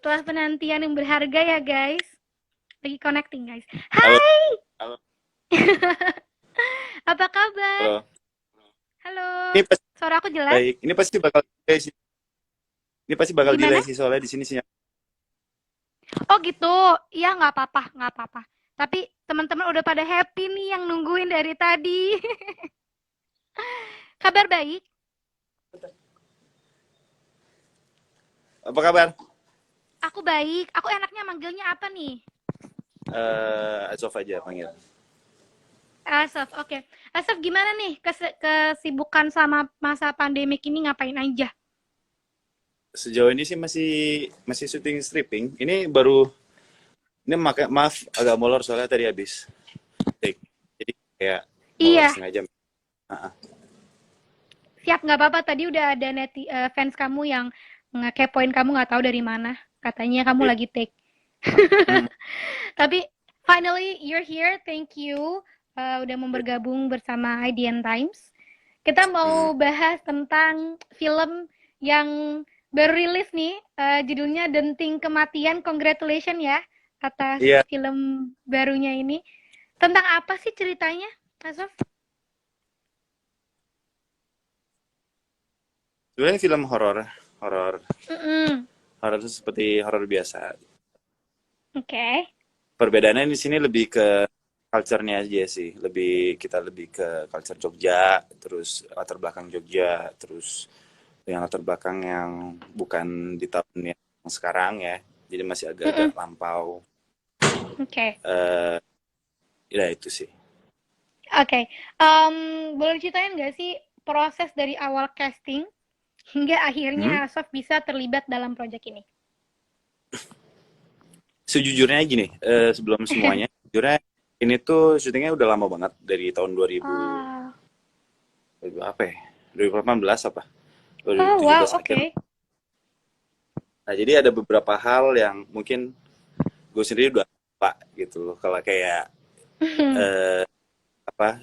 setelah penantian yang berharga ya guys. Lagi connecting guys. Halo, Hai, halo, apa kabar? halo. Halo, Ini pasti suara aku jelas? baik. Ini pasti bakal delay Gimana? sih soalnya di sini sinyal. Oh gitu, ya nggak apa-apa, nggak apa-apa. Tapi teman-teman udah pada happy nih yang nungguin dari tadi. Kabar baik? Apa kabar? Aku baik. Aku enaknya manggilnya apa nih? Asof aja panggil. Asaf, oke. Asaf gimana nih kesibukan sama masa pandemik ini ngapain aja? Sejauh ini sih masih masih syuting stripping. Maaf agak molor soalnya tadi habis take. Jadi kayak molor Iya, setengah jam. Ah, ah. siap nggak apa-apa. Tadi udah ada fans kamu yang ngekepoin kamu nggak tahu dari mana. Katanya kamu Iya. lagi take. Hmm, Tapi finally you're here. Thank you udah mau iya. bergabung bersama IDN Times. Kita Hmm, mau bahas tentang film yang baru rilis nih. Judulnya Denting Kematian. Congratulations ya atas iya. film barunya ini. Tentang apa sih ceritanya, Asof? Sebenarnya film horor, horor, Mm-mm. horor itu seperti horor biasa. Oke. Okay. Perbedaannya di sini lebih ke culture-nya aja sih. Kita lebih ke culture Jogja, terus latar belakang Jogja, terus yang latar belakang yang bukan di tahun yang sekarang ya. Jadi masih agak-agak Mm-mm. lampau. Oke. Okay. eh Ya itu sih. Oke. Okay. Boleh ceritain nggak sih proses dari awal casting hingga akhirnya Hmm? Asof bisa terlibat dalam proyek ini? Sejujurnya gini, sebelum semuanya, jujurnya ini tuh syutingnya udah lama banget dari tahun 2000, Oh, 2000 apa ya? 2018 apa? oh wow, 2017 oke. akhir. Okay. Nah, jadi ada beberapa hal yang mungkin gue sendiri udah lupa gitu loh. Kalau kayak eh,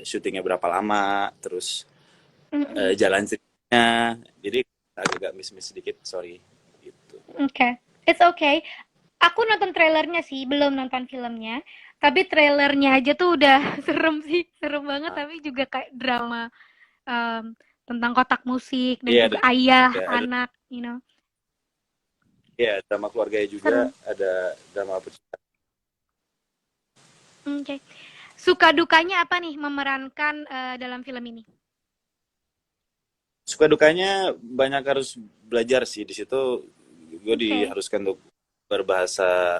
syutingnya berapa lama, terus jalan ceritanya. Jadi agak-agak miss-miss sedikit, sorry. Gitu. Oke, it's okay. Aku nonton trailernya sih, belum nonton filmnya. Tapi trailernya aja tuh udah serem sih, serem banget. Nah, Tapi juga kayak drama tentang kotak musik dan iya juga ayah, ada anak, you know, ya drama keluarganya juga, serem. ada drama percintaan. Oke, okay. Suka dukanya apa nih memerankan dalam film ini? Suka dukanya banyak harus belajar sih di situ. Gue Oke, okay. diharuskan untuk berbahasa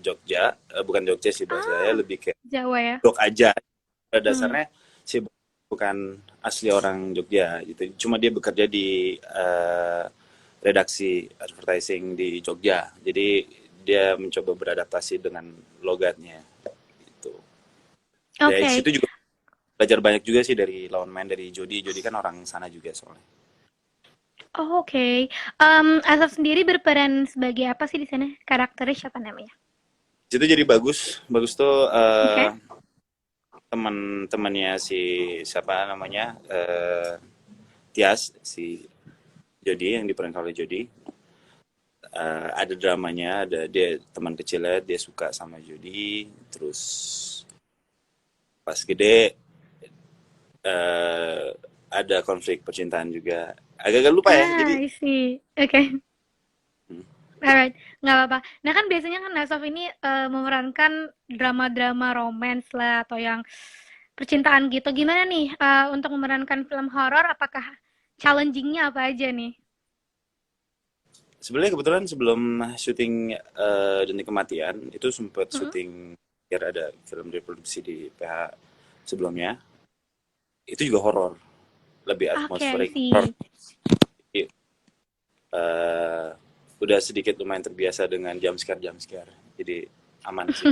Jogja, bukan Jogja sih bahasanya Ah, lebih kayak Jawa ya. Jog aja. Pada Hmm. dasarnya sih bukan asli orang Jogja gitu. Cuma dia bekerja di redaksi advertising di Jogja. Jadi dia mencoba beradaptasi dengan logatnya gitu. Oke, Dari okay. situ juga belajar banyak juga sih dari lawan main dari Jody. Jody kan orang sana juga soalnya. Oh, oke. Okay. Asaf sendiri berperan sebagai apa sih di sana? Karakternya siapa namanya? Situ jadi bagus. Bagus tuh Oke. Okay. teman-temannya si siapa namanya? Tias si Jody yang diperankan oleh Jody. Ada dramanya, ada dia teman kecilnya dia suka sama Jody, terus pas gede eh, ada konflik percintaan juga. Agak-agak lupa ya. Ah, Jadi I see. Oke. Okay. hmm, Alright, nggak apa-apa. Nah kan biasanya kan Nasov ini memerankan drama-drama romance lah atau yang percintaan gitu. Gimana nih untuk memerankan film horor? Apakah challengingnya apa aja nih? sebenarnya kebetulan sebelum syuting Detik Kematian itu sempat Mm-mm. syuting biar ada film diproduksi di PH sebelumnya. Itu juga horor, lebih Oke, I atmosferik horor. see. Jadi, eh, udah sedikit lumayan terbiasa dengan jump scare, jadi aman sih.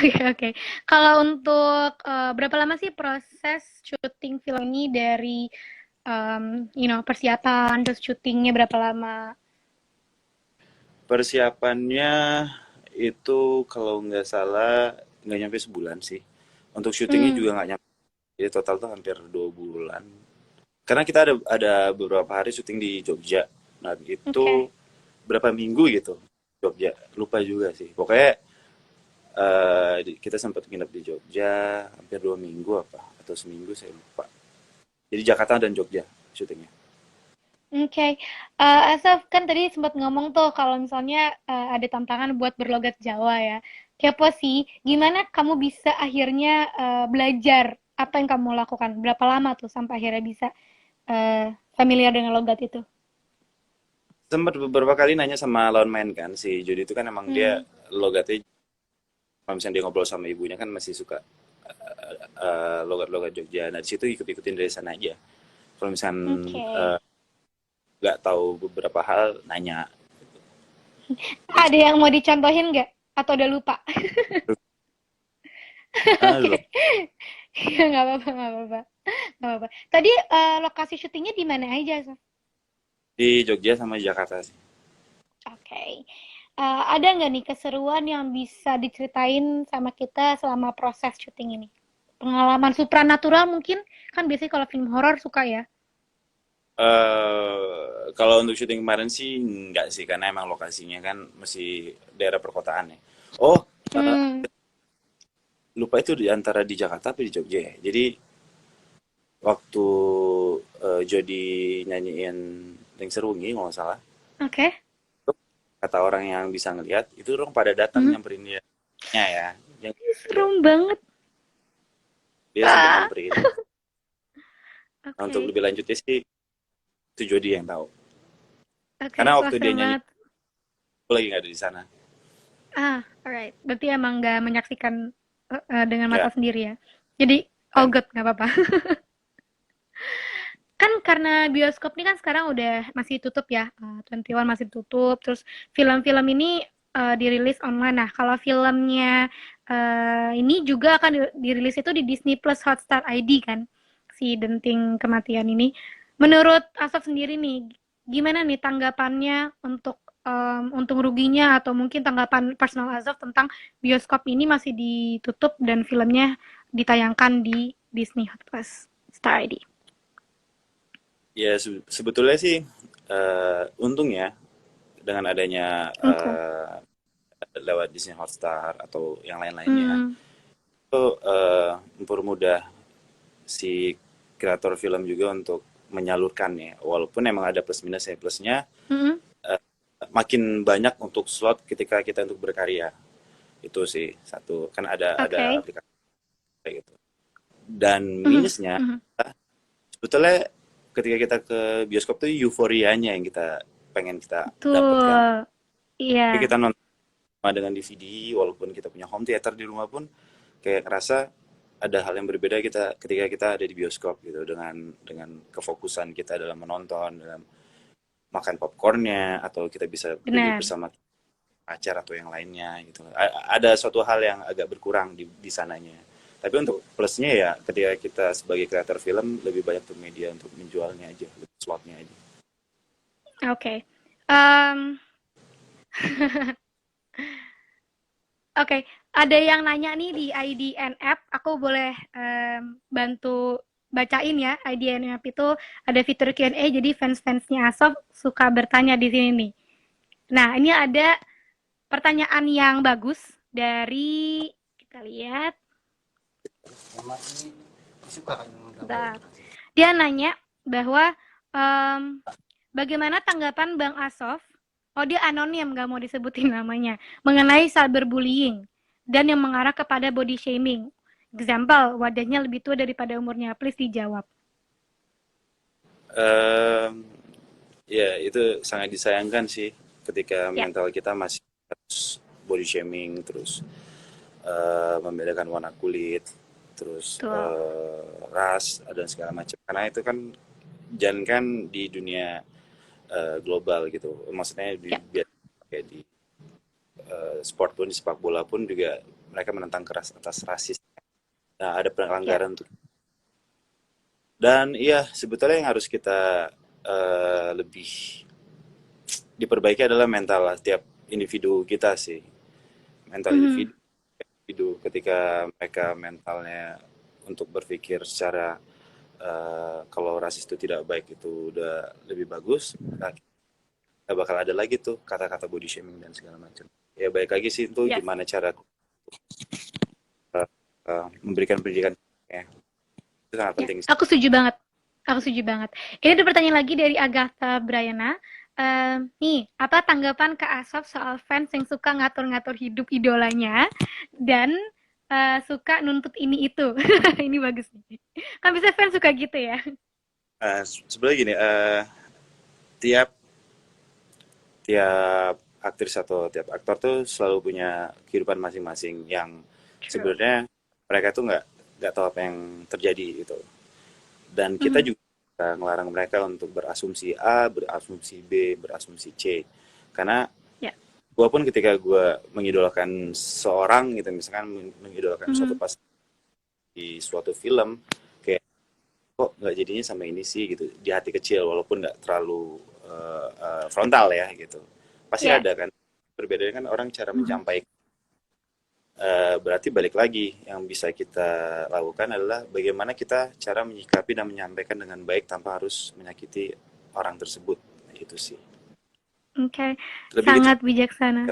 Oke, oke. Kalau untuk berapa lama sih proses syuting film ini dari persiapan terus syutingnya berapa lama? Persiapannya itu kalau nggak salah nggak nyampe sebulan sih. Untuk syutingnya Hmm, juga nggak nyampe. Jadi total tuh hampir 2 bulan. Karena kita ada beberapa hari syuting di Jogja. Nah oke. itu berapa minggu gitu Jogja, lupa juga sih pokoknya. Kita sempat nginep di Jogja hampir 2 minggu apa atau seminggu saya lupa. Jadi Jakarta dan Jogja syutingnya. Oke, Asaf kan tadi sempat ngomong tuh kalau misalnya ada tantangan buat berlogat Jawa ya. Kepo sih, gimana kamu bisa akhirnya belajar apa yang kamu lakukan? Berapa lama tuh sampai akhirnya bisa familiar dengan logat itu? Sempat beberapa kali nanya sama lawan main kan, si Jody itu kan emang dia Hmm, logatnya, kalau misalnya dia ngobrol sama ibunya kan masih suka logat-logat Jogja. Nah di situ ikut-ikutin dari sana aja. Kalau misalnya oke. nggak tahu beberapa hal nanya. Jadi Ada yang mau dicontohin nggak? Atau udah lupa? Oke, loh, ya nggak apa-apa, nggak apa-apa, nggak apa-apa. Tadi lokasi syutingnya di mana aja, Asaf? di Jogja sama Jakarta sih. Oke. Ada nggak nih keseruan yang bisa diceritain sama kita selama proses syuting ini? Pengalaman supranatural mungkin? Kan biasanya kalau film horor suka ya. Kalau untuk syuting kemarin sih nggak sih karena emang lokasinya kan masih daerah perkotaan ya. Oh, eh, Hmm, lupa itu di antara di Jakarta atau di Jogja ya. Jadi waktu Jody nyanyiin Ring Serungi kalau nggak salah, oke. itu kata orang yang bisa ngelihat itu orang pada datang Hmm, nyamperin dia ya, yang serem banget. dia sempat Ah, nyamperin. Nah, untuk oke. lebih lanjutnya sih itu Jody yang tahu. Oke, Karena wah waktu dia serem nyanyi banget. aku lagi nggak ada di sana. Alright. Berarti emang nggak menyaksikan dengan mata Ya, sendiri ya. Jadi, all dan good, nggak apa-apa. Kan karena bioskop ini kan sekarang udah masih tutup ya, 21 masih tutup, terus film-film ini dirilis online. Nah, kalau filmnya ini juga akan dirilis itu di Disney Plus Hotstar ID kan, si Denting Kematian ini. Menurut Asaf sendiri nih, gimana nih tanggapannya untuk untung ruginya atau mungkin tanggapan personal Asaf tentang bioskop ini masih ditutup dan filmnya ditayangkan di Disney Plus Star ID? ya sebetulnya sih untung ya dengan adanya Untung. lewat Disney Hotstar atau yang lain-lainnya Hmm. itu mempermudah si kreator film juga untuk menyalurkannya walaupun emang ada plus minusnya. Plusnya Mhm, makin banyak untuk slot ketika kita untuk berkarya, itu sih satu kan ada oke. aplikasi kayak gitu. Dan Mhm minusnya mhm. sebetulnya ketika kita ke bioskop tuh euforianya yang kita pengen kita dapatkan. Betul, Tapi iya, kita nonton dengan DVD walaupun kita punya home theater di rumah pun kayak ngerasa ada hal yang berbeda kita ketika kita ada di bioskop gitu dengan kefokusan kita dalam menonton, dalam makan popcornnya atau kita bisa duduk benar. bersama pacar atau yang lainnya gitu. Ada suatu hal yang agak berkurang di sananya. Tapi untuk plusnya ya ketika kita sebagai kreator film lebih banyak tuh media untuk menjualnya aja, slotnya aja. Oke, mmm, oke, ada yang nanya nih di IDN App, aku boleh, bantu bacain ya. IDN App itu ada fitur Q&A, jadi fans-fansnya Asof suka bertanya di sini nih. Nah, ini ada pertanyaan yang bagus dari, kita lihat, bentar. Dia nanya bahwa, mmm, bagaimana tanggapan Bang Asof, oh dia anonim nggak mau disebutin namanya, mengenai cyberbullying dan yang mengarah kepada body shaming. Example, wajahnya lebih tua daripada umurnya. Please dijawab. Ehm, Ya itu sangat disayangkan sih ketika Ya, mental kita masih harus body shaming terus membedakan warna kulit terus betul. ras dan segala macam karena itu kan jangan kan di dunia global gitu maksudnya Ya, kayak di sport pun di sepak bola pun juga mereka menentang keras atas rasis. Nah ada ya. pelanggaran untuk dan iya sebetulnya yang harus kita lebih diperbaiki adalah mental lah tiap individu kita sih mental Mhm. individu ketika mereka mentalnya untuk berpikir secara kalau rasis itu tidak baik itu udah lebih bagus. Nah, nggak bakal ada lagi tuh kata-kata body shaming dan segala macam. Ya baik lagi sih itu Yes. gimana cara memberikan pendidikan ya itu sangat Ya, penting sih. aku setuju banget. Aku setuju banget. Ini ada pertanyaan lagi dari Agatha Briana. Nih, apa tanggapan Kak Asaf soal fans yang suka ngatur-ngatur hidup idolanya dan suka nuntut ini itu? Ini bagus nih. Kan bisa fans suka gitu ya. Sebenarnya gini, tiap tiap aktris atau tiap aktor tuh selalu punya kehidupan masing-masing yang True. sebenarnya mereka tuh nggak tahu apa yang terjadi gitu. Dan kita Mhm. juga bisa ngelarang mereka untuk berasumsi A, berasumsi B, berasumsi C. Karena Ya. walaupun ketika gue mengidolakan seorang gitu, misalkan mengidolakan suatu Mhm. pas di suatu film, kayak kok nggak jadinya sama ini sih gitu di hati kecil walaupun nggak terlalu frontal ya gitu pasti Ya. ada kan perbedaannya kan orang cara Mhm. menyampaikan. Berarti balik lagi yang bisa kita lakukan adalah bagaimana kita cara menyikapi dan menyampaikan dengan baik tanpa harus menyakiti orang tersebut itu sih Oke, lebih ke sangat bijaksana.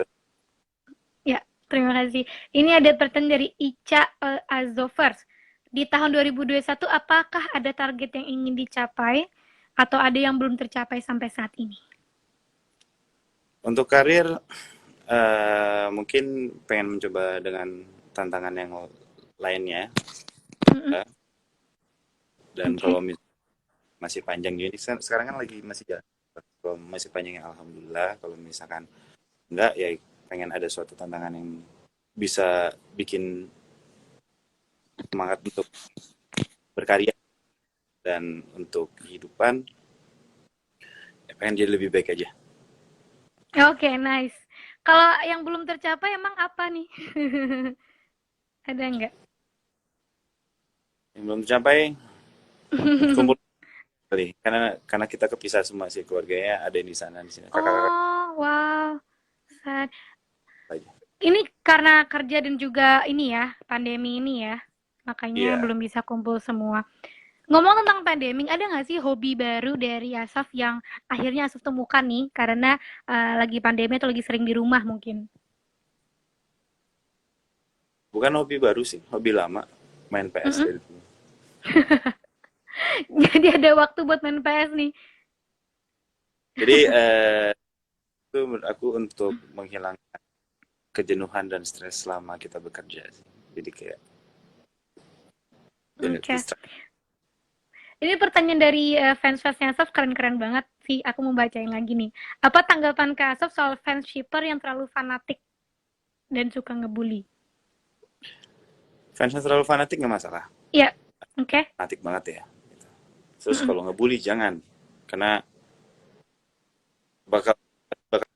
Ya, terima kasih. Ini ada pertanyaan dari Ica Azovers. Di tahun 2021, apakah ada target yang ingin dicapai atau ada yang belum tercapai sampai saat ini? untuk karir mungkin pengen mencoba dengan tantangan yang lainnya. Mm-mm. Dan Oke. kalau masih panjang gini sekarang kan lagi masih jalan kalau masih panjang ya alhamdulillah kalau misalkan enggak ya pengen ada suatu tantangan yang bisa bikin semangat untuk berkarya dan untuk kehidupan ya pengen jadi lebih baik aja. Oke, nice. Kalau yang belum tercapai emang apa nih? Ada nggak? Yang belum tercapai kumpul kali karena kita kepisah semua sih keluarganya ada di sana di sini kakak-kakak Oh, wow. Sad. aja. Ini karena kerja dan juga ini ya, pandemi ini ya. Makanya Iya, belum bisa kumpul semua. Ngomong tentang pandemi, ada nggak sih hobi baru dari Asaf yang akhirnya Asaf temukan nih karena lagi pandemi atau lagi sering di rumah mungkin? bukan hobi baru sih hobi lama main PS Mm-mm. dari dulu. Jadi ada waktu buat main PS nih. Jadi itu menurut aku untuk menghilangkan kejenuhan dan stres selama kita bekerja sih. Jadi kayak Oke. biar Okay. distract. Ini pertanyaan dari fans-fansnya Asaf keren-keren banget sih. Aku mau bacain lagi nih. Apa tanggapan Kak Asaf soal fans shipper yang terlalu fanatik dan suka ngebully? Fansnya terlalu fanatik nggak masalah, Iya, oke. Okay. fanatik banget ya. Terus Mm-mm. kalau ngebully jangan, karena bakal bakal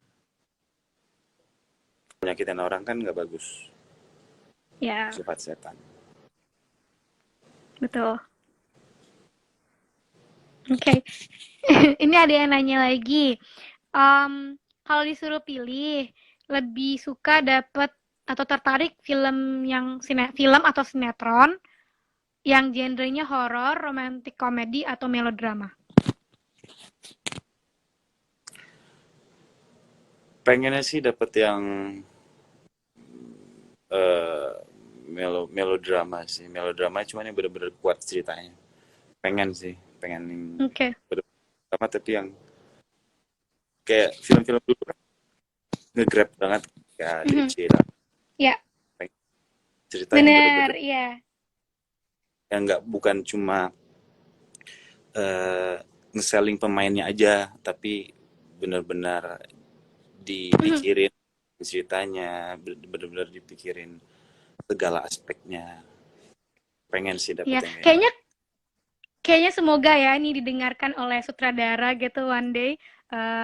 nyakitin orang kan nggak bagus, Ya, sifat setan. betul. Oke. Okay. Ini ada yang nanya lagi. Kalau disuruh pilih, lebih suka dapet atau tertarik film yang film atau sinetron yang genrenya horor, romantic comedy atau melodrama? Pengennya sih dapet yang eh, melodrama sih, melodrama cuman yang bener-bener kuat ceritanya. Pengen sih, pengen yang Oke. Okay. bener-bener drama tapi yang kayak film-film dulu kan nge-grab banget kayak Mhm. DC lah. Ya, Pengen ceritanya bener, bener-bener ya. yang nggak bukan cuma nge-selling pemainnya aja, tapi benar-benar Mhm. dipikirin ceritanya, benar-benar dipikirin segala aspeknya. Pengen sih dapet Ya, yang kayak gitu. kayaknya kayaknya semoga ya ini didengarkan oleh sutradara gitu one day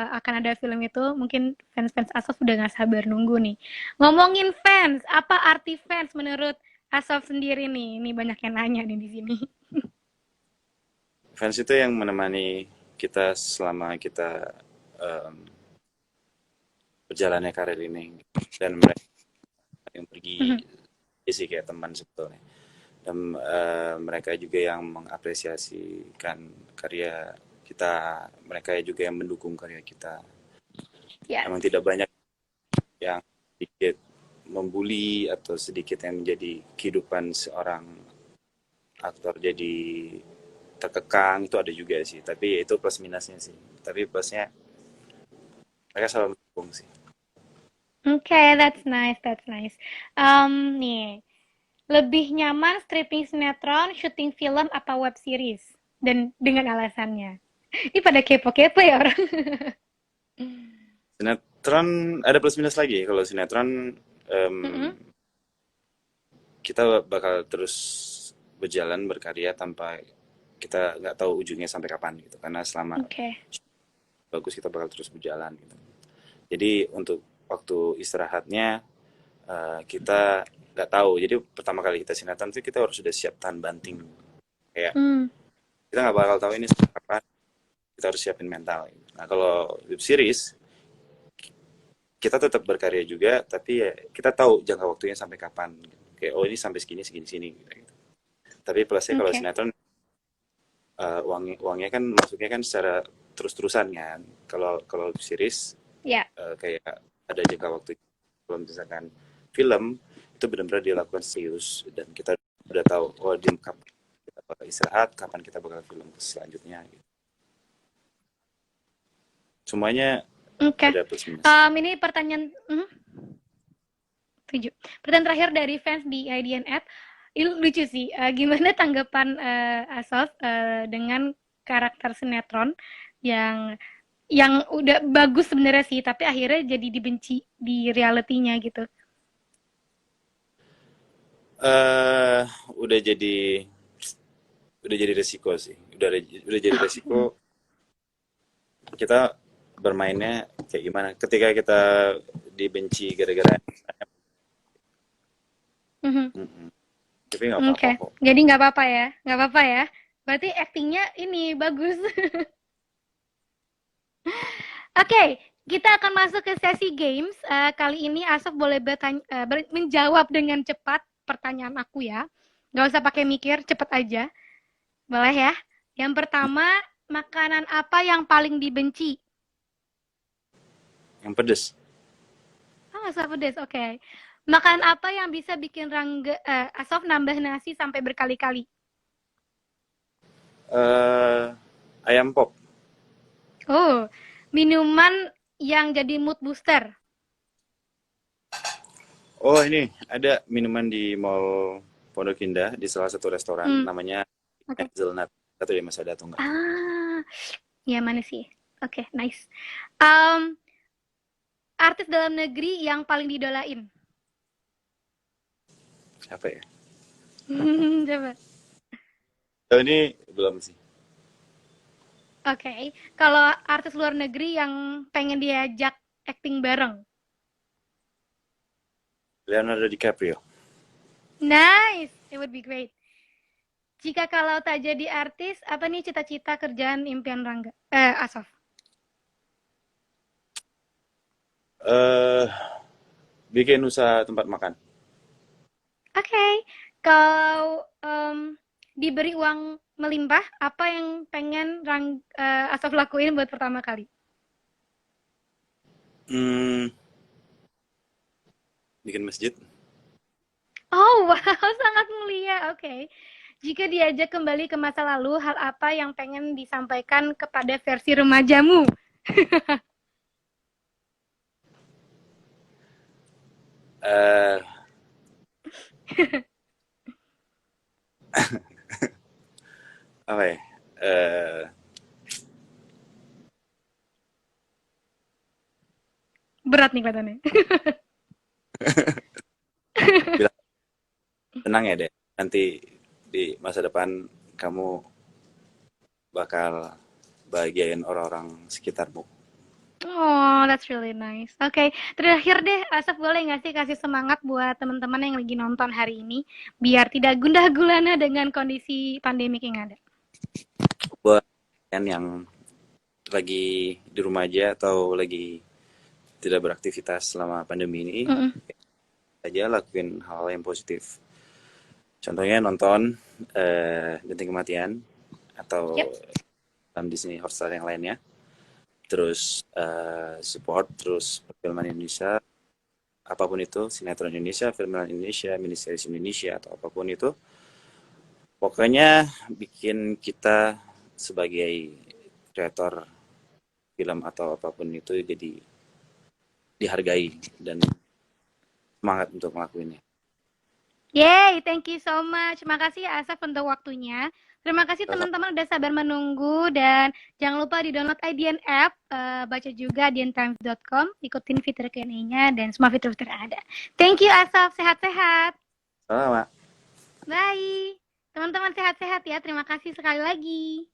akan ada film itu. Mungkin fans-fans Asaf udah gak sabar nunggu nih. Ngomongin fans, apa arti fans menurut Asaf sendiri nih? Ini banyak yang nanya nih di sini. Fans itu yang menemani kita selama kita em, berjalannya karir ini dan mereka yang pergi sih kayak teman sebetulnya dan mereka juga yang mengapresiasikan karya kita, mereka juga yang mendukung karya kita. Yes. emang tidak banyak yang sedikit membuli atau sedikit yang menjadi kehidupan seorang aktor jadi terkekang, itu ada juga sih, tapi itu plus minusnya sih. Tapi plusnya mereka selalu mendukung sih. Okay, that's nice, that's nice. Nih, lebih nyaman stripping sinetron, syuting film, apa web series? Dan dengan alasannya. Ini pada kepo-kepo ya orang. Sinetron ada plus minus lagi. Kalau sinetron em, Mm-mm. kita bakal terus berjalan berkarya tanpa kita nggak tahu ujungnya sampai kapan gitu, karena selama Oke. bagus kita bakal terus berjalan gitu. Jadi untuk waktu istirahatnya kita nggak tahu. Jadi pertama kali kita sinetron itu kita harus sudah siap tahan banting. Kayak Hmm. kita nggak bakal tahu ini sampai kapan. Kita harus siapin mental. Nah kalau web series kita tetap berkarya juga, tapi ya kita tahu jangka waktunya sampai kapan. Kayak oh ini sampai segini segini sini. Gitu. Tapi plusnya kalau Oke. sinetron uangnya kan masuknya kan secara terus-terusan kan. Kalau kalau web series Ya. kayak ada jangka waktu. Kalau misalkan film itu benar-benar dilakukan serius dan kita udah tahu oh di kapan kita bakal istirahat, kapan kita bakal film selanjutnya. Gitu. Semuanya Oke. ada plus minus. Ini pertanyaan. Tujuh. Pertanyaan terakhir dari fans di IDN App. Ini lucu sih. Gimana tanggapan Asof dengan karakter sinetron yang udah bagus sebenarnya sih, tapi akhirnya jadi dibenci di realitinya gitu. eh udah jadi resiko sih. Udah jadi resiko kita bermainnya kayak gimana. Ketika kita dibenci gara-gara Mhm. tapi nggak apa-apa Oke, kok. jadi nggak apa-apa ya, nggak apa-apa ya. Berarti aktingnya ini bagus. Oke, kita akan masuk ke sesi games. Kali ini Asaf boleh menjawab dengan cepat pertanyaan aku ya. Nggak usah pakai mikir, cepet aja. Boleh ya? Yang pertama, makanan apa yang paling dibenci? Yang pedes. Ah, nggak usah pedes, oke. Makanan apa yang bisa bikin Asaf nambah nasi sampai berkali-kali? eh Ayam pop. Oh, minuman yang jadi mood booster. Oh ini ada minuman di Mall Pondok Indah di salah satu restoran Hmm, namanya oke. Hazelnut. Atau dia masih ada atau enggak? Ah, ya mana sih? Oke, nice. Um, Artis dalam negeri yang paling didolain. Apa ya? Coba. Oh, ini belum sih. Oke, kalau artis luar negeri yang pengen diajak acting bareng. Leonardo DiCaprio. Nice, it would be great. Jika kalau tak jadi artis, apa nih cita-cita kerjaan impian Rangga? Asof. eh Bikin usaha tempat makan. Oke, kalau diberi uang melimpah, apa yang pengen Asof lakuin buat pertama kali? Hmm, Bikin masjid. Oh, wow, sangat mulia. Oke. Jika diajak kembali ke masa lalu, hal apa yang pengen disampaikan kepada versi remajamu? eh Apa ya? Eh Berat nih kelihatannya. Bilang tenang ya deh. Nanti di masa depan kamu bakal bahagiain orang-orang sekitarmu. Oh, that's really nice. Oke, terakhir deh, Asaf boleh nggak sih kasih semangat buat teman-teman yang lagi nonton hari ini, biar tidak gundah gulana dengan kondisi pandemik yang ada. Buat kalian yang lagi di rumah aja atau lagi tidak beraktivitas selama pandemi ini, Mm-mm. aja lakuin hal yang positif. Contohnya nonton Genting Kematian atau Yep. Disney Hotstar yang lainnya. terus support terus perfilman Indonesia, apapun itu, sinetron Indonesia, film Indonesia, miniseries Indonesia atau apapun itu, pokoknya bikin kita sebagai kreator film atau apapun itu jadi dihargai dan semangat untuk ngelakuinnya. Yay, thank you so much. Makasih ya Asaf untuk waktunya. Terima kasih teman-teman udah sabar menunggu dan jangan lupa di-download IDN app, baca juga diantimes.com, ikutin fitur Q&A-nya dan semua fitur-fitur yang ada. Thank you Asaf, sehat-sehat. Sama. Bye. Teman-teman sehat-sehat ya. Terima kasih sekali lagi.